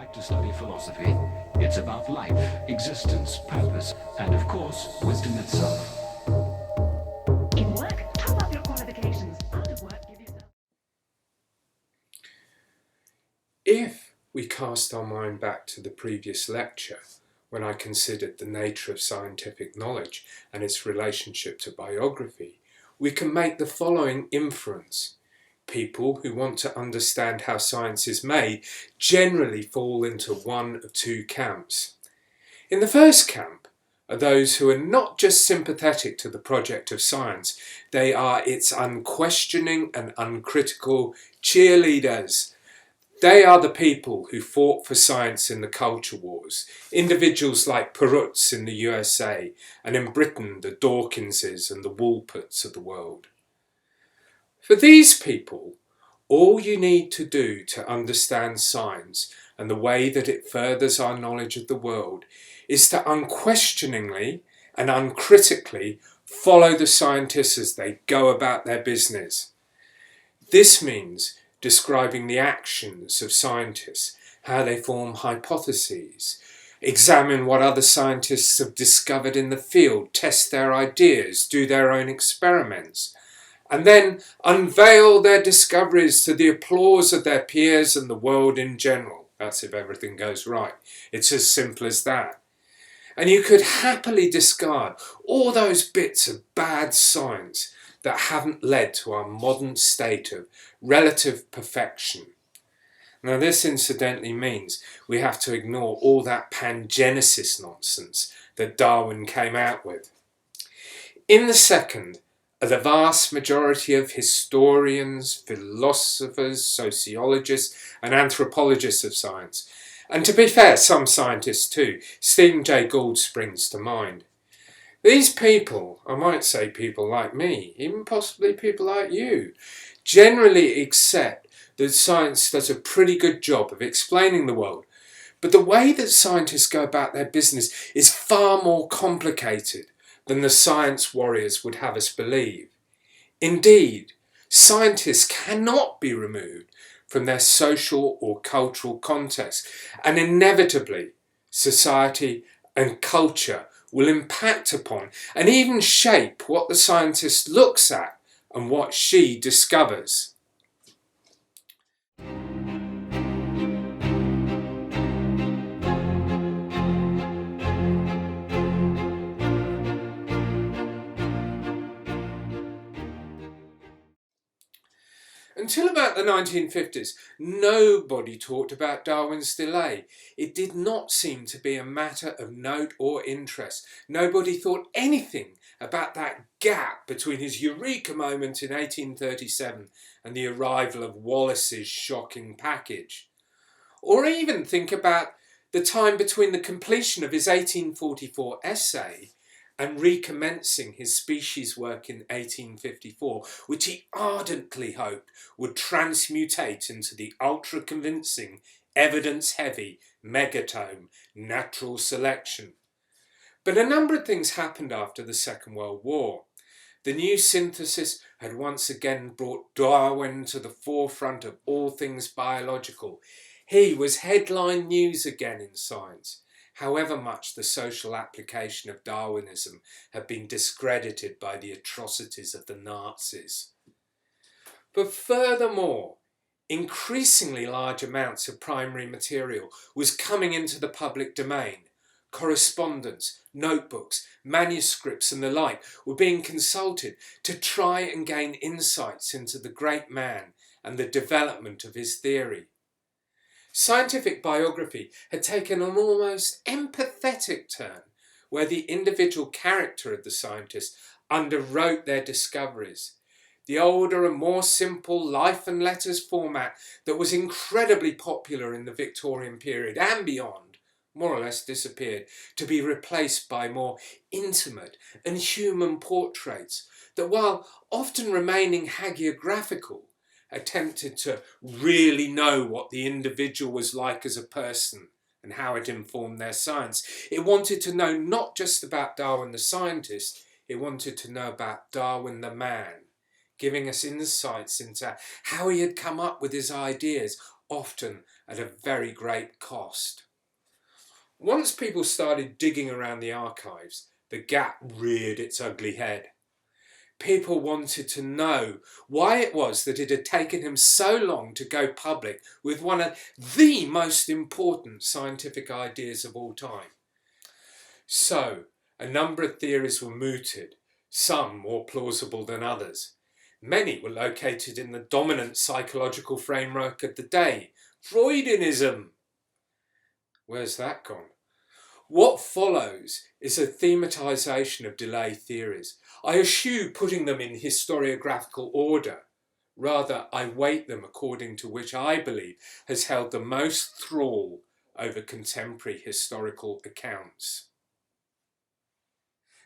like to study philosophy, it's about life, existence, purpose, and of course, wisdom itself. In work, top up your qualifications. Out of work, give yourself. If we cast our mind back to the previous lecture, when I considered the nature of scientific knowledge and its relationship to biography, we can make the following inference. People who want to understand how science is made generally fall into one of two camps. In the first camp are those who are not just sympathetic to the project of science, they are its unquestioning and uncritical cheerleaders. They are the people who fought for science in the culture wars, individuals like Perutz in the USA, and in Britain the Dawkinses and the Woolperts of the world. For these people, all you need to do to understand science and the way that it furthers our knowledge of the world is to unquestioningly and uncritically follow the scientists as they go about their business. This means describing the actions of scientists, how they form hypotheses, examine what other scientists have discovered in the field, test their ideas, do their own experiments, and then unveil their discoveries to the applause of their peers and the world in general. That's if everything goes right. It's as simple as that. And you could happily discard all those bits of bad science that haven't led to our modern state of relative perfection. Now this incidentally means we have to ignore all that pangenesis nonsense that Darwin came out with. In the second are the vast majority of historians, philosophers, sociologists and anthropologists of science. And to be fair, some scientists too. Stephen Jay Gould springs to mind. These people, I might say people like me, even possibly people like you, generally accept that science does a pretty good job of explaining the world. But the way that scientists go about their business is far more complicated than the science warriors would have us believe. Indeed, scientists cannot be removed from their social or cultural context, and inevitably society and culture will impact upon and even shape what the scientist looks at and what she discovers. Until about the 1950s, nobody talked about Darwin's delay. It did not seem to be a matter of note or interest. Nobody thought anything about that gap between his eureka moment in 1837 and the arrival of Wallace's shocking package. Or even think about the time between the completion of his 1844 essay and recommencing his species work in 1854, which he ardently hoped would transmutate into the ultra-convincing, evidence-heavy megatome Natural Selection. But a number of things happened after the Second World War. The new synthesis had once again brought Darwin to the forefront of all things biological. He was headline news again in science, however much the social application of Darwinism had been discredited by the atrocities of the Nazis. But furthermore, increasingly large amounts of primary material was coming into the public domain. Correspondence, notebooks, manuscripts and the like were being consulted to try and gain insights into the great man and the development of his theory. Scientific biography had taken an almost empathetic turn, where the individual character of the scientist underwrote their discoveries. The older and more simple life and letters format that was incredibly popular in the Victorian period and beyond more or less disappeared, to be replaced by more intimate and human portraits that, while often remaining hagiographical, attempted to really know what the individual was like as a person and how it informed their science. It wanted to know not just about Darwin the scientist, it wanted to know about Darwin the man, giving us insights into how he had come up with his ideas, often at a very great cost. Once people started digging around the archives, the gap reared its ugly head. People wanted to know why it was that it had taken him so long to go public with one of the most important scientific ideas of all time. So, a number of theories were mooted, some more plausible than others. Many were located in the dominant psychological framework of the day, Freudianism. Where's that gone? What follows is a thematisation of delay theories. I eschew putting them in historiographical order. Rather, I weight them according to which I believe has held the most thrall over contemporary historical accounts.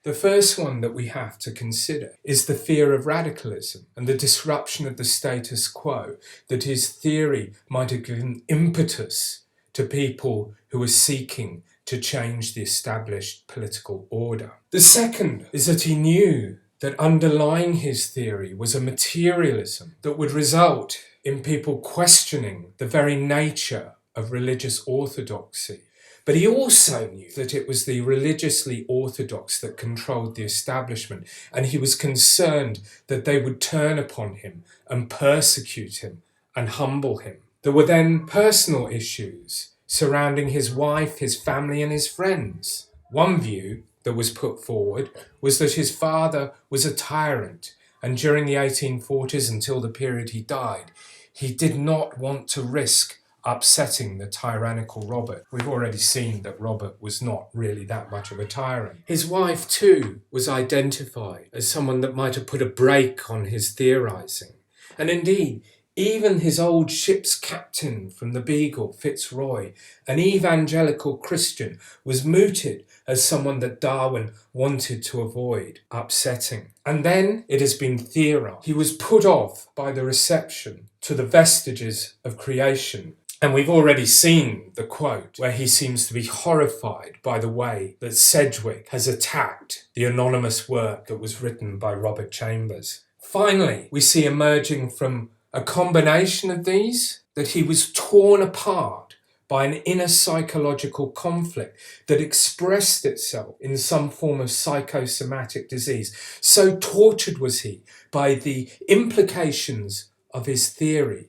The first one that we have to consider is the fear of radicalism and the disruption of the status quo that his theory might have given impetus to people who were seeking to change the established political order. The second is that he knew that underlying his theory was a materialism that would result in people questioning the very nature of religious orthodoxy. But he also knew that it was the religiously orthodox that controlled the establishment, and he was concerned that they would turn upon him and persecute him and humble him. There were then personal issues surrounding his wife, his family, and his friends. One view that was put forward was that his father was a tyrant, and during the 1840s until the period he died, he did not want to risk upsetting the tyrannical Robert. We've already seen that Robert was not really that much of a tyrant. His wife too was identified as someone that might have put a brake on his theorising. And indeed, even his old ship's captain from the Beagle, Fitzroy, an evangelical Christian, was mooted as someone that Darwin wanted to avoid upsetting. And then it has been theorised. He was put off by the reception to the vestiges of creation. And we've already seen the quote where he seems to be horrified by the way that Sedgwick has attacked the anonymous work that was written by Robert Chambers. Finally, we see emerging from a combination of these that he was torn apart by an inner psychological conflict that expressed itself in some form of psychosomatic disease. So tortured was he by the implications of his theory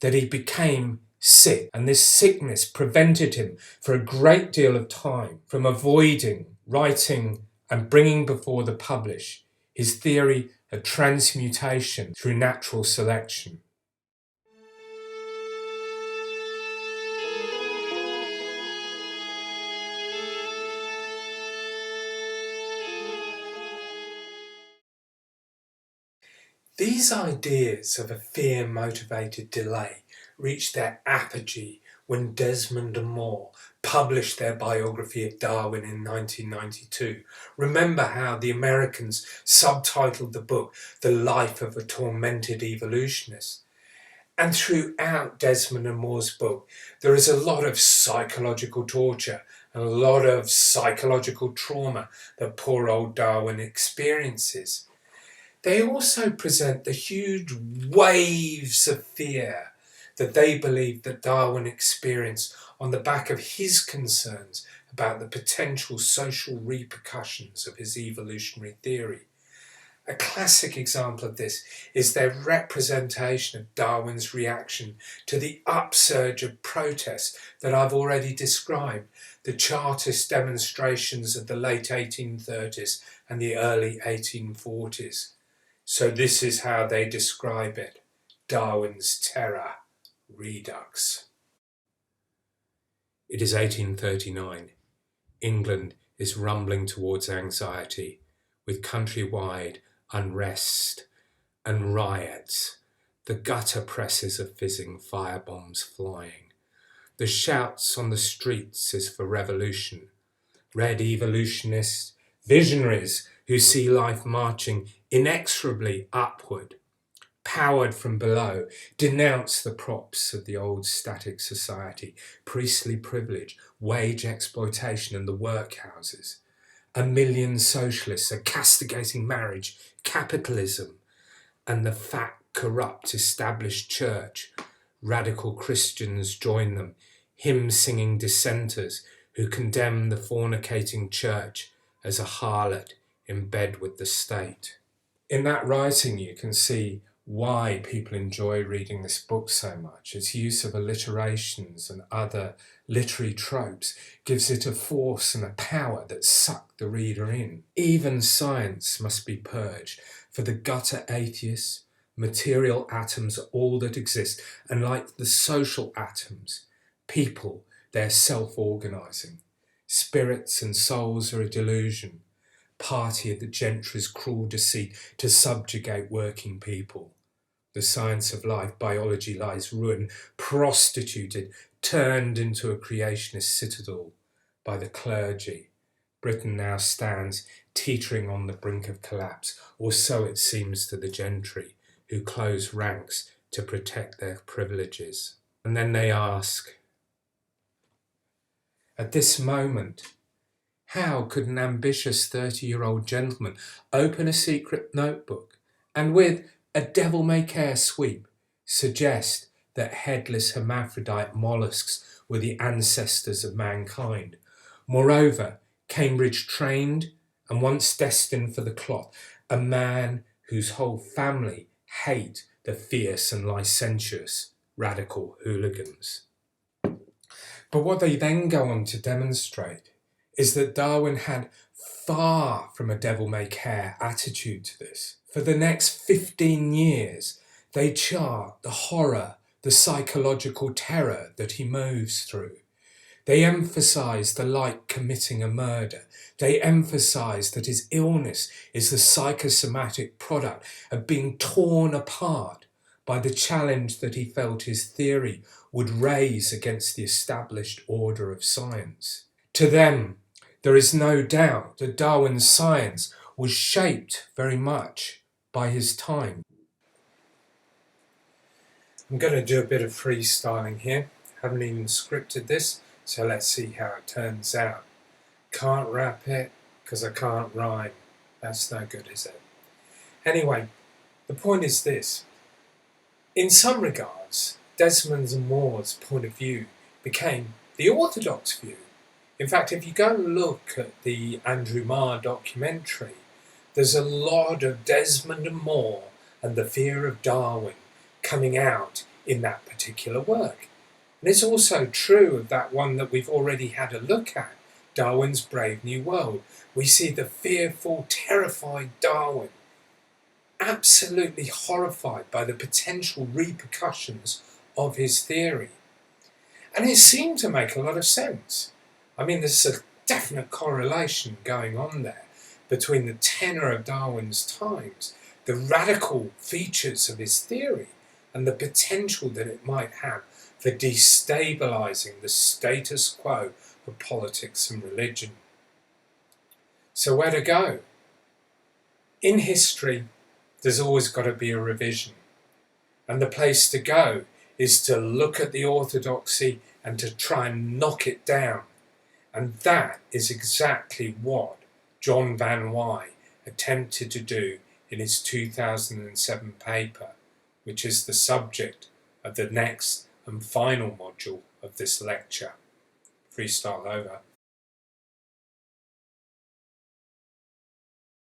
that he became sick, and this sickness prevented him for a great deal of time from avoiding writing and bringing before the public his theory of transmutation through natural selection. These ideas of a fear-motivated delay reached their apogee when Desmond and Moore published their biography of Darwin in 1992. Remember how the Americans subtitled the book The Life of a Tormented Evolutionist. And throughout Desmond and Moore's book, there is a lot of psychological torture and a lot of psychological trauma that poor old Darwin experiences. They also present the huge waves of fear that they believe that Darwin experienced on the back of his concerns about the potential social repercussions of his evolutionary theory. A classic example of this is their representation of Darwin's reaction to the upsurge of protest that I've already described, the Chartist demonstrations of the late 1830s and the early 1840s. So this is how they describe it: Darwin's Terror, Redux. It is 1839. England is rumbling towards anxiety, with countrywide unrest and riots. The gutter presses are fizzing, firebombs flying. The shouts on the streets is for revolution. Red evolutionists, visionaries who see life marching inexorably upward, powered from below, denounce the props of the old static society, priestly privilege, wage exploitation and the workhouses. A million socialists are castigating marriage, capitalism, and the fat, corrupt, established church, Radical Christians join them, hymn-singing dissenters who condemn the fornicating church as a harlot in bed with the state. In that writing you can see why people enjoy reading this book so much. Its use of alliterations and other literary tropes gives it a force and a power that suck the reader in. Even science must be purged. For the gutter atheists, material atoms are all that exist, and like the social atoms, people, they're self-organising. Spirits and souls are a delusion, party of the gentry's cruel deceit to subjugate working people. The science of life, biology, lies ruined, prostituted, turned into a creationist citadel by the clergy. Britain now stands teetering on the brink of collapse, or so it seems to the gentry, who close ranks to protect their privileges. And then they ask, at this moment, how could an ambitious 30-year-old gentleman open a secret notebook and with a devil-may-care sweep suggest that headless hermaphrodite mollusks were the ancestors of mankind? Moreover, Cambridge trained and once destined for the cloth, a man whose whole family hate the fierce and licentious radical hooligans. But what they then go on to demonstrate is that Darwin had far from a devil-may-care attitude to this. For the next 15 years, they chart the horror, the psychological terror that he moves through. They emphasise the like committing a murder. They emphasise that his illness is the psychosomatic product of being torn apart by the challenge that he felt his theory would raise against the established order of science. To them, there is no doubt that Darwin's science was shaped very much by his time. I'm going to do a bit of freestyling here. Haven't even scripted this, so let's see how it turns out. Can't rap it because I can't rhyme. That's no good, is it? Anyway, the point is this. In some regards, Desmond and Moore's point of view became the orthodox view. In fact, if you go and look at the Andrew Marr documentary, there's a lot of Desmond and Moore and the fear of Darwin coming out in that particular work. And it's also true of that one that we've already had a look at, Darwin's Brave New World. We see the fearful, terrified Darwin, absolutely horrified by the potential repercussions of his theory. And it seemed to make a lot of sense. I mean, there's a definite correlation going on there between the tenor of Darwin's times, the radical features of his theory, and the potential that it might have for destabilising the status quo of politics and religion. So where to go? In history, there's always got to be a revision. And the place to go is to look at the orthodoxy and to try and knock it down. And that is exactly what John Van Wy attempted to do in his 2007 paper, which is the subject of the next and final module of this lecture. Freestyle over.